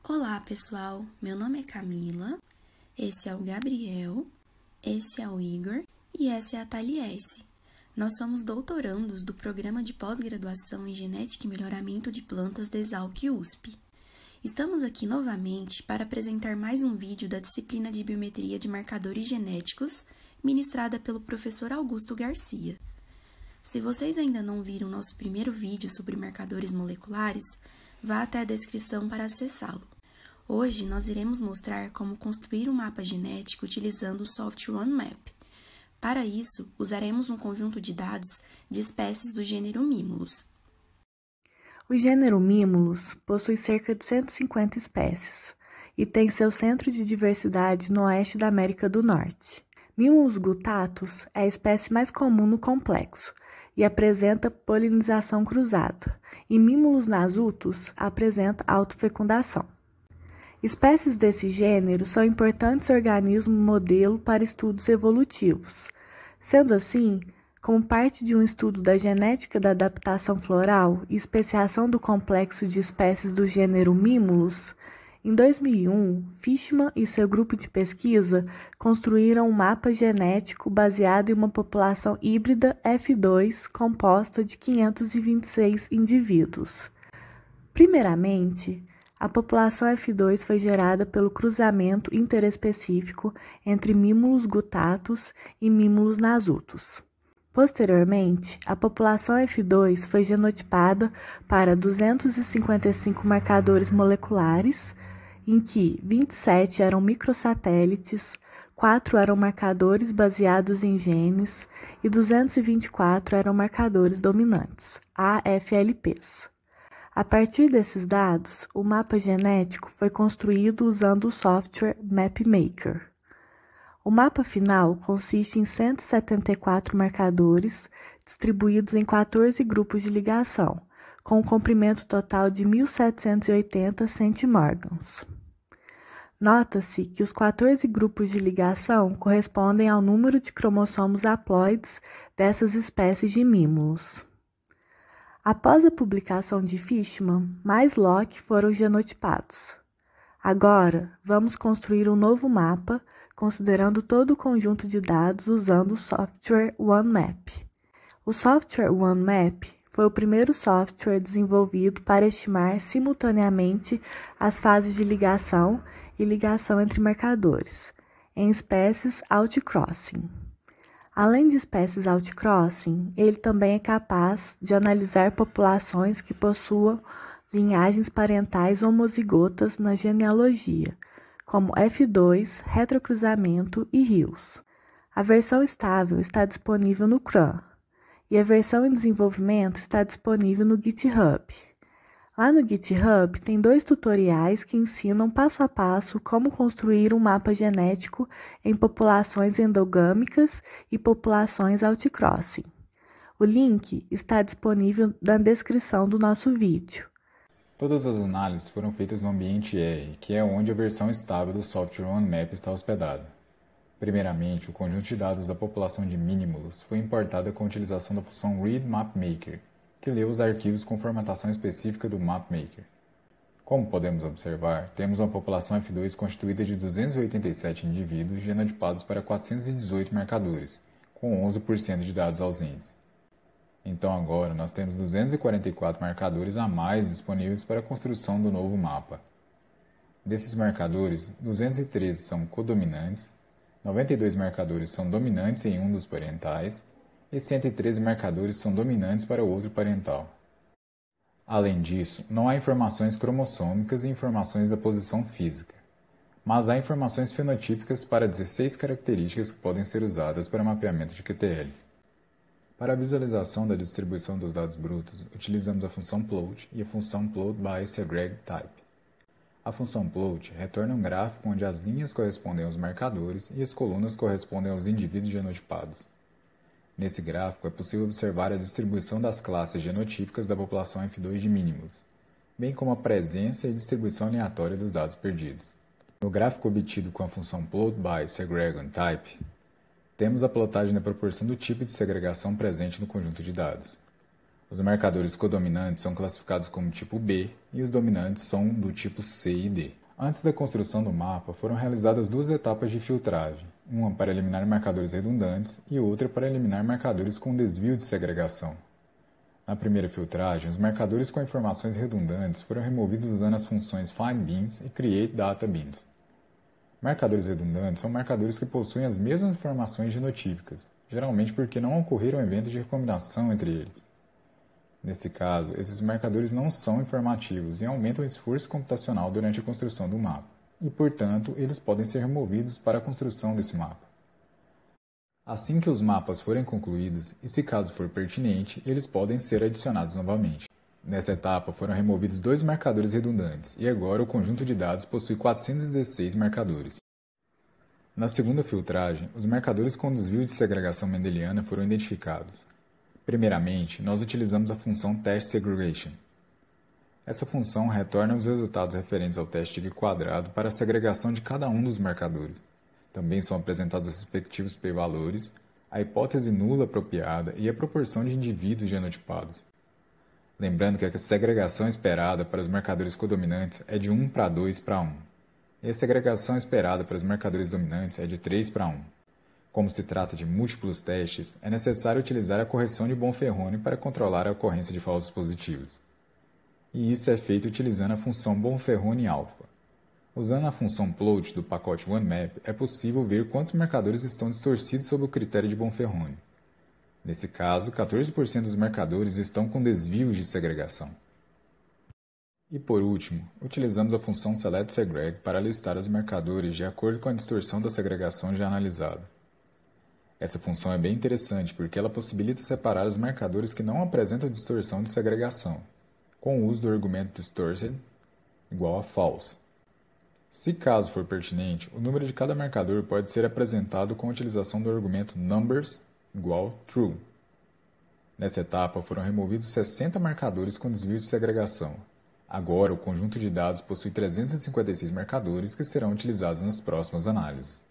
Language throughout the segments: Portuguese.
Olá, pessoal! Meu nome é Camila, esse é o Gabriel, esse é o Igor e essa é a Thaliesse. Nós somos doutorandos do Programa de Pós-Graduação em Genética e Melhoramento de Plantas da Exalc USP. Estamos aqui novamente para apresentar mais um vídeo da disciplina de Biometria de Marcadores Genéticos, ministrada pelo professor Augusto Garcia. Se vocês ainda não viram nosso primeiro vídeo sobre marcadores moleculares, vá até a descrição para acessá-lo. Hoje, nós iremos mostrar como construir um mapa genético utilizando o software OneMap. Para isso, usaremos um conjunto de dados de espécies do gênero Mimulus. O gênero Mimulus possui cerca de 150 espécies e tem seu centro de diversidade no oeste da América do Norte. Mimulus guttatus é a espécie mais comum no complexo e apresenta polinização cruzada, e Mimulus nasutus apresenta autofecundação. Espécies desse gênero são importantes organismos modelo para estudos evolutivos. Sendo assim, como parte de um estudo da genética da adaptação floral e especiação do complexo de espécies do gênero Mimulus, em 2001, Fishman e seu grupo de pesquisa construíram um mapa genético baseado em uma população híbrida F2 composta de 526 indivíduos. Primeiramente, a população F2 foi gerada pelo cruzamento interespecífico entre Mimulus guttatus e Mimulus nasutus. Posteriormente, a população F2 foi genotipada para 255 marcadores moleculares, em que 27 eram microsatélites, 4 eram marcadores baseados em genes e 224 eram marcadores dominantes, AFLPs. A partir desses dados, o mapa genético foi construído usando o software MapMaker. O mapa final consiste em 174 marcadores distribuídos em 14 grupos de ligação, com um comprimento total de 1.780 centimorgans. Nota-se que os 14 grupos de ligação correspondem ao número de cromossomos haploides dessas espécies de Mimulus. Após a publicação de Fishman, mais loci foram genotipados. Agora, vamos construir um novo mapa, considerando todo o conjunto de dados usando o software OneMap. O software OneMap foi o primeiro software desenvolvido para estimar simultaneamente as fases de ligação e ligação entre marcadores, em espécies outcrossing. Além de espécies outcrossing, ele também é capaz de analisar populações que possuam linhagens parentais homozigotas na genealogia, como F2, retrocruzamento e rios. A versão estável está disponível no CRAN e a versão em desenvolvimento está disponível no GitHub. Lá no GitHub tem 2 tutoriais que ensinam passo a passo como construir um mapa genético em populações endogâmicas e populações outcrossing. O link está disponível na descrição do nosso vídeo. Todas as análises foram feitas no ambiente R, que é onde a versão estável do software OneMap está hospedada. Primeiramente, o conjunto de dados da população de Mimulus foi importado com a utilização da função readMapMaker, que lê os arquivos com formatação específica do MapMaker. Como podemos observar, temos uma população F2 constituída de 287 indivíduos genotipados para 418 marcadores, com 11% de dados ausentes. Então agora nós temos 244 marcadores a mais disponíveis para a construção do novo mapa. Desses marcadores, 213 são codominantes, 92 marcadores são dominantes em um dos parentais, e 113 marcadores são dominantes para o outro parental. Além disso, não há informações cromossômicas e informações da posição física, mas há informações fenotípicas para 16 características que podem ser usadas para mapeamento de QTL. Para a visualização da distribuição dos dados brutos, utilizamos a função plot e a função plot by segregType. A função plot retorna um gráfico onde as linhas correspondem aos marcadores e as colunas correspondem aos indivíduos genotipados. Nesse gráfico é possível observar a distribuição das classes genotípicas da população F2 de Mimulus, bem como a presença e distribuição aleatória dos dados perdidos. No gráfico obtido com a função plot by segregType, temos a plotagem da proporção do tipo de segregação presente no conjunto de dados. Os marcadores codominantes são classificados como tipo B e os dominantes são do tipo C e D. Antes da construção do mapa, foram realizadas 2 etapas de filtragem, uma para eliminar marcadores redundantes e outra para eliminar marcadores com desvio de segregação. Na primeira filtragem, os marcadores com informações redundantes foram removidos usando as funções findBeans e createDataBeans. Marcadores redundantes são marcadores que possuem as mesmas informações genotípicas, geralmente porque não ocorreram eventos de recombinação entre eles. Nesse caso, esses marcadores não são informativos e aumentam o esforço computacional durante a construção do mapa, e, portanto, eles podem ser removidos para a construção desse mapa. Assim que os mapas forem concluídos, e se caso for pertinente, eles podem ser adicionados novamente. Nessa etapa foram removidos 2 marcadores redundantes, e agora o conjunto de dados possui 416 marcadores. Na segunda filtragem, os marcadores com desvio de segregação mendeliana foram identificados. Primeiramente, nós utilizamos a função test_segregation. Essa função retorna os resultados referentes ao teste de quadrado para a segregação de cada um dos marcadores. Também são apresentados os respectivos p-valores, a hipótese nula apropriada e a proporção de indivíduos genotipados. Lembrando que a segregação esperada para os marcadores codominantes é de 1 para 2 para 1, e a segregação esperada para os marcadores dominantes é de 3 para 1. Como se trata de múltiplos testes, é necessário utilizar a correção de Bonferroni para controlar a ocorrência de falsos positivos. E isso é feito utilizando a função Bonferroni alpha. Usando a função plot do pacote OneMap, é possível ver quantos marcadores estão distorcidos sob o critério de Bonferroni. Nesse caso, 14% dos marcadores estão com desvios de segregação. E por último, utilizamos a função selectSegreg para listar os marcadores de acordo com a distorção da segregação já analisada. Essa função é bem interessante porque ela possibilita separar os marcadores que não apresentam distorção de segregação, com o uso do argumento distorted igual a false. Se caso for pertinente, o número de cada marcador pode ser apresentado com a utilização do argumento numbers igual true. Nessa etapa foram removidos 60 marcadores com desvio de segregação. Agora o conjunto de dados possui 356 marcadores que serão utilizados nas próximas análises.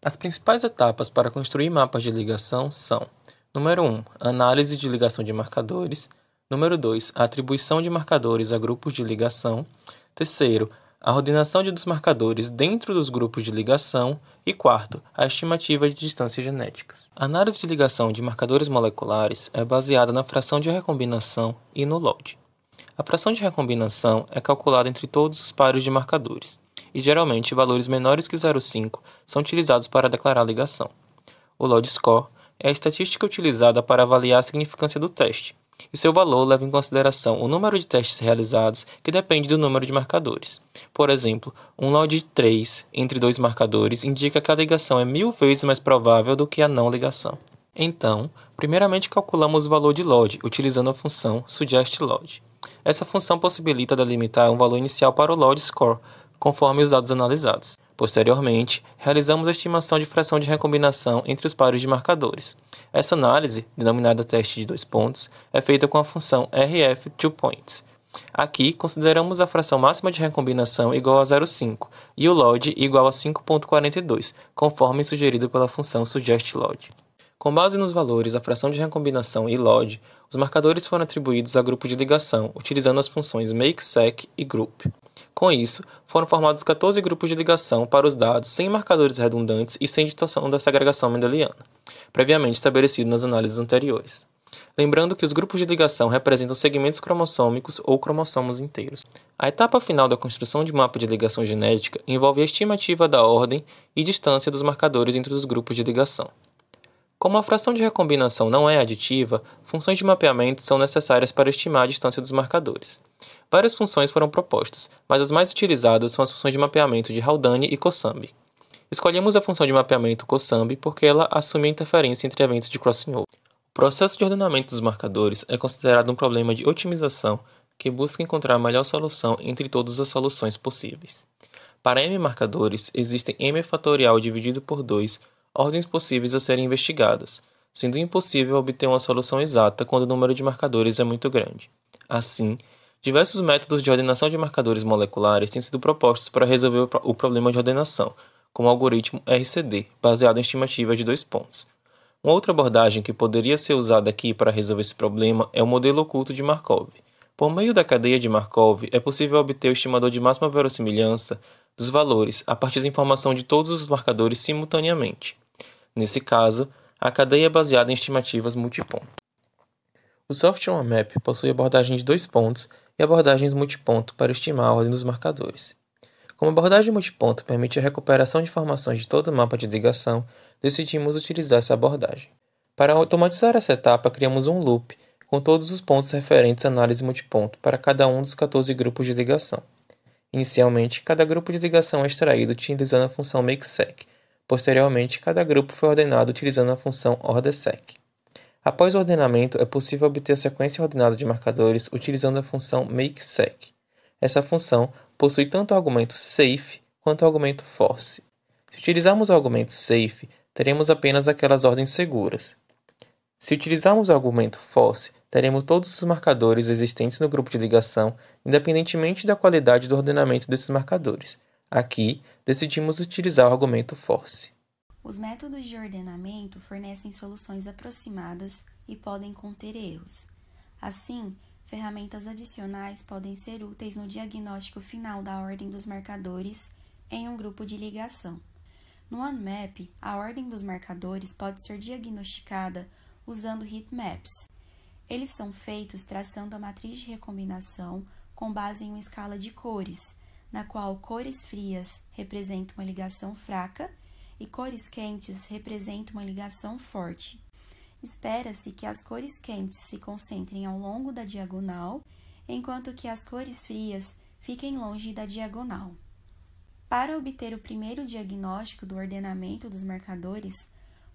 As principais etapas para construir mapas de ligação são: número 1, análise de ligação de marcadores; número 2, a atribuição de marcadores a grupos de ligação; terceiro, a ordenação dos marcadores dentro dos grupos de ligação; e quarto, a estimativa de distâncias genéticas. A análise de ligação de marcadores moleculares é baseada na fração de recombinação e no LOD. A fração de recombinação é calculada entre todos os pares de marcadores, e geralmente valores menores que 0,5 são utilizados para declarar a ligação. O LOD score é a estatística utilizada para avaliar a significância do teste, e seu valor leva em consideração o número de testes realizados, que depende do número de marcadores. Por exemplo, um LOD 3 entre 2 marcadores indica que a ligação é 1000 vezes mais provável do que a não ligação. Então, primeiramente calculamos o valor de LOD utilizando a função suggestLOD. Essa função possibilita delimitar um valor inicial para o LOD score, conforme os dados analisados. Posteriormente, realizamos a estimação de fração de recombinação entre os pares de marcadores. Essa análise, denominada teste de 2 pontos, é feita com a função rf2points. Aqui, consideramos a fração máxima de recombinação igual a 0,5 e o LOD igual a 5,42, conforme sugerido pela função suggestLOD. Com base nos valores, a fração de recombinação e LOD, os marcadores foram atribuídos a grupo de ligação, utilizando as funções makeSec e group. Com isso, foram formados 14 grupos de ligação para os dados sem marcadores redundantes e sem distorção da segregação mendeliana, previamente estabelecido nas análises anteriores. Lembrando que os grupos de ligação representam segmentos cromossômicos ou cromossomos inteiros. A etapa final da construção de mapa de ligação genética envolve a estimativa da ordem e distância dos marcadores entre os grupos de ligação. Como a fração de recombinação não é aditiva, funções de mapeamento são necessárias para estimar a distância dos marcadores. Várias funções foram propostas, mas as mais utilizadas são as funções de mapeamento de Haldane e Kosambi. Escolhemos a função de mapeamento Kosambi porque ela assume a interferência entre eventos de crossing over. O processo de ordenamento dos marcadores é considerado um problema de otimização que busca encontrar a melhor solução entre todas as soluções possíveis. Para m marcadores, existem m fatorial dividido por 2 ordens possíveis a serem investigadas, sendo impossível obter uma solução exata quando o número de marcadores é muito grande. Assim, diversos métodos de ordenação de marcadores moleculares têm sido propostos para resolver o problema de ordenação, como o algoritmo RCD, baseado em estimativas de 2 pontos. Uma outra abordagem que poderia ser usada aqui para resolver esse problema é o modelo oculto de Markov. Por meio da cadeia de Markov, é possível obter o estimador de máxima verossimilhança dos valores a partir da informação de todos os marcadores simultaneamente. Nesse caso, a cadeia é baseada em estimativas multiponto. O Software One Map possui abordagem de 2 pontos e abordagens multiponto para estimar a ordem dos marcadores. Como a abordagem multiponto permite a recuperação de informações de todo o mapa de ligação, decidimos utilizar essa abordagem. Para automatizar essa etapa, criamos um loop com todos os pontos referentes à análise multiponto para cada um dos 14 grupos de ligação. Inicialmente, cada grupo de ligação é extraído utilizando a função MakeSec. Posteriormente, cada grupo foi ordenado utilizando a função OrderSec. Após o ordenamento, é possível obter a sequência ordenada de marcadores utilizando a função MakeSec. Essa função possui tanto o argumento safe quanto o argumento force. Se utilizarmos o argumento safe, teremos apenas aquelas ordens seguras. Se utilizarmos o argumento force, teremos todos os marcadores existentes no grupo de ligação, independentemente da qualidade do ordenamento desses marcadores. Aqui, decidimos utilizar o argumento force. Os métodos de ordenamento fornecem soluções aproximadas e podem conter erros. Assim, ferramentas adicionais podem ser úteis no diagnóstico final da ordem dos marcadores em um grupo de ligação. No OneMap, a ordem dos marcadores pode ser diagnosticada usando heatmaps. Eles são feitos traçando a matriz de recombinação com base em uma escala de cores, na qual cores frias representam uma ligação fraca e cores quentes representam uma ligação forte. Espera-se que as cores quentes se concentrem ao longo da diagonal, enquanto que as cores frias fiquem longe da diagonal. Para obter o primeiro diagnóstico do ordenamento dos marcadores,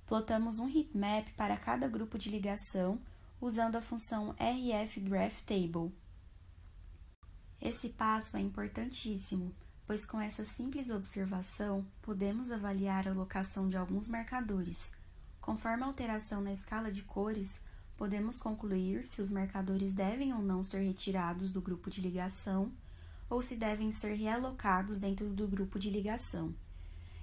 plotamos um heatmap para cada grupo de ligação usando a função rfGraphTable. Esse passo é importantíssimo, pois com essa simples observação podemos avaliar a locação de alguns marcadores. Conforme a alteração na escala de cores, podemos concluir se os marcadores devem ou não ser retirados do grupo de ligação ou se devem ser realocados dentro do grupo de ligação.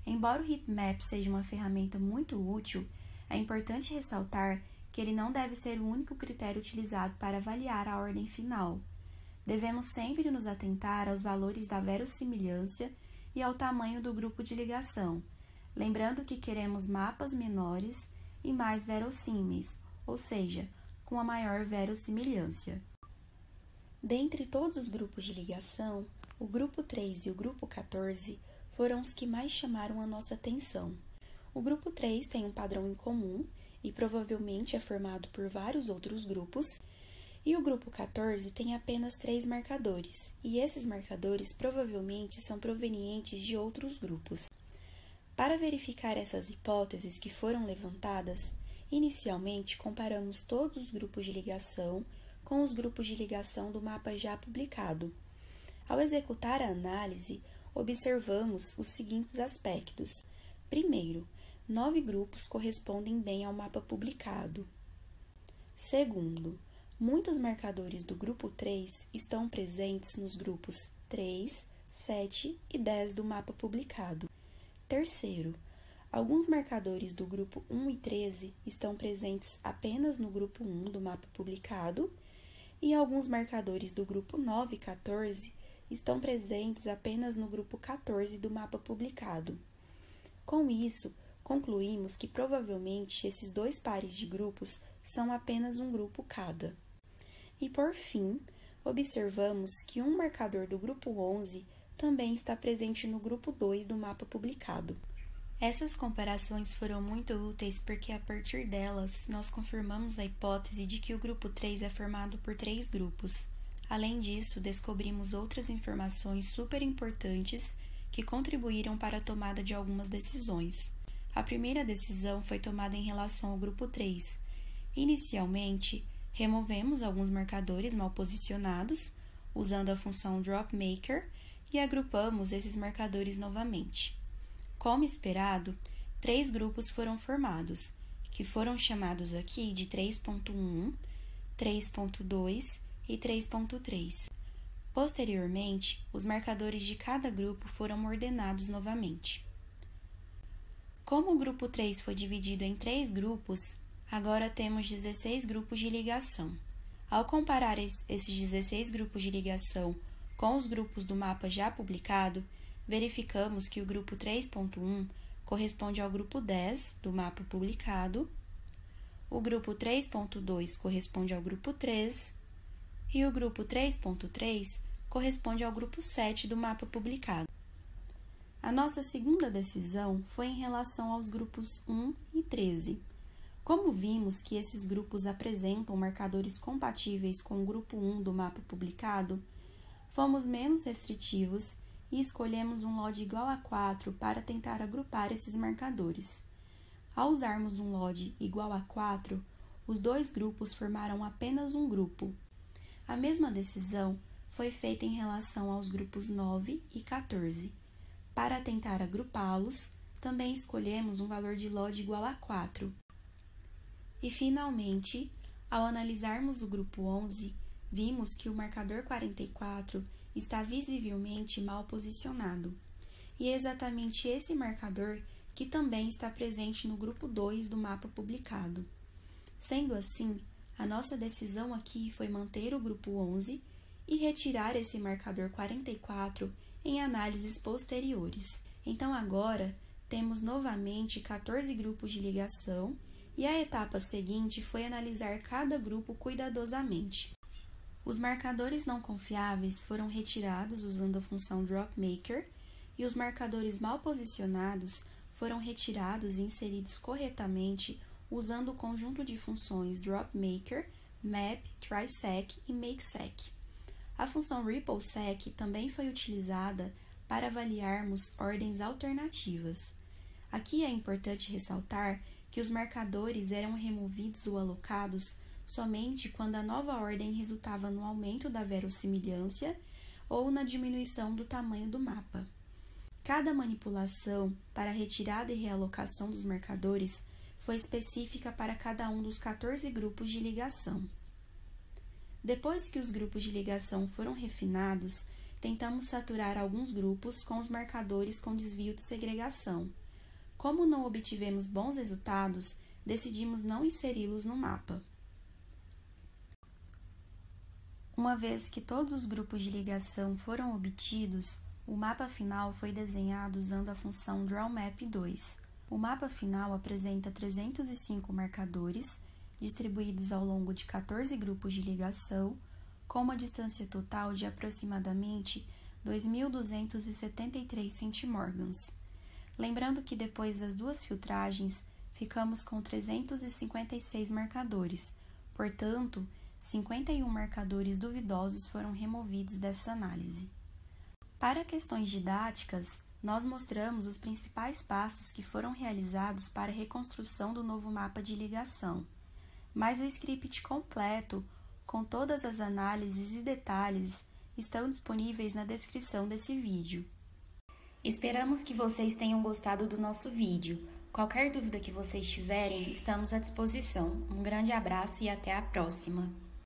Embora o heatmap seja uma ferramenta muito útil, é importante ressaltar que ele não deve ser o único critério utilizado para avaliar a ordem final. Devemos sempre nos atentar aos valores da verossimilhança e ao tamanho do grupo de ligação, lembrando que queremos mapas menores e mais verossímeis, ou seja, com a maior verossimilhança. Dentre todos os grupos de ligação, o grupo 3 e o grupo 14 foram os que mais chamaram a nossa atenção. O grupo 3 tem um padrão em comum e provavelmente é formado por vários outros grupos, e o grupo 14 tem apenas 3 marcadores, e esses marcadores provavelmente são provenientes de outros grupos. Para verificar essas hipóteses que foram levantadas, inicialmente comparamos todos os grupos de ligação com os grupos de ligação do mapa já publicado. Ao executar a análise, observamos os seguintes aspectos. Primeiro, 9 grupos correspondem bem ao mapa publicado. Segundo, muitos marcadores do grupo 3 estão presentes nos grupos 3, 7 e 10 do mapa publicado. Terceiro, alguns marcadores do grupo 1 e 13 estão presentes apenas no grupo 1 do mapa publicado e alguns marcadores do grupo 9 e 14 estão presentes apenas no grupo 14 do mapa publicado. Com isso, concluímos que provavelmente esses 2 pares de grupos são apenas um grupo cada. E por fim, observamos que um marcador do grupo 11 também está presente no grupo 2 do mapa publicado. Essas comparações foram muito úteis porque a partir delas nós confirmamos a hipótese de que o grupo 3 é formado por 3 grupos. Além disso, descobrimos outras informações super importantes que contribuíram para a tomada de algumas decisões. A primeira decisão foi tomada em relação ao grupo 3. Inicialmente, removemos alguns marcadores mal posicionados, usando a função dropMaker, e agrupamos esses marcadores novamente. Como esperado, 3 grupos foram formados, que foram chamados aqui de 3.1, 3.2 e 3.3. Posteriormente, os marcadores de cada grupo foram ordenados novamente. Como o grupo 3 foi dividido em 3 grupos, agora temos 16 grupos de ligação. Ao comparar esses 16 grupos de ligação com os grupos do mapa já publicado, verificamos que o grupo 3.1 corresponde ao grupo 10 do mapa publicado, o grupo 3.2 corresponde ao grupo 3 e o grupo 3.3 corresponde ao grupo 7 do mapa publicado. A nossa segunda decisão foi em relação aos grupos 1 e 13. Como vimos que esses grupos apresentam marcadores compatíveis com o grupo 1 do mapa publicado, fomos menos restritivos e escolhemos um LOD igual a 4 para tentar agrupar esses marcadores. Ao usarmos um LOD igual a 4, os dois grupos formaram apenas um grupo. A mesma decisão foi feita em relação aos grupos 9 e 14. Para tentar agrupá-los, também escolhemos um valor de LOD igual a 4. E, finalmente, ao analisarmos o grupo 11, vimos que o marcador 44 está visivelmente mal posicionado. E é exatamente esse marcador que também está presente no grupo 2 do mapa publicado. Sendo assim, a nossa decisão aqui foi manter o grupo 11 e retirar esse marcador 44 em análises posteriores. Então, agora, temos novamente 14 grupos de ligação e a etapa seguinte foi analisar cada grupo cuidadosamente. Os marcadores não confiáveis foram retirados usando a função dropmaker e os marcadores mal posicionados foram retirados e inseridos corretamente usando o conjunto de funções dropmaker, map, trisec e makesec. A função rippleSec também foi utilizada para avaliarmos ordens alternativas. Aqui é importante ressaltar que os marcadores eram removidos ou alocados somente quando a nova ordem resultava no aumento da verossimilhança ou na diminuição do tamanho do mapa. Cada manipulação para a retirada e realocação dos marcadores foi específica para cada um dos 14 grupos de ligação. Depois que os grupos de ligação foram refinados, tentamos saturar alguns grupos com os marcadores com desvio de segregação. Como não obtivemos bons resultados, decidimos não inseri-los no mapa. Uma vez que todos os grupos de ligação foram obtidos, o mapa final foi desenhado usando a função drawMap2. O mapa final apresenta 305 marcadores, distribuídos ao longo de 14 grupos de ligação, com uma distância total de aproximadamente 2.273 centimorgans. Lembrando que depois das duas filtragens, ficamos com 356 marcadores, portanto, 51 marcadores duvidosos foram removidos dessa análise. Para questões didáticas, nós mostramos os principais passos que foram realizados para a reconstrução do novo mapa de ligação, mas o script completo, com todas as análises e detalhes, estão disponíveis na descrição desse vídeo. Esperamos que vocês tenham gostado do nosso vídeo. Qualquer dúvida que vocês tiverem, estamos à disposição. Um grande abraço e até a próxima!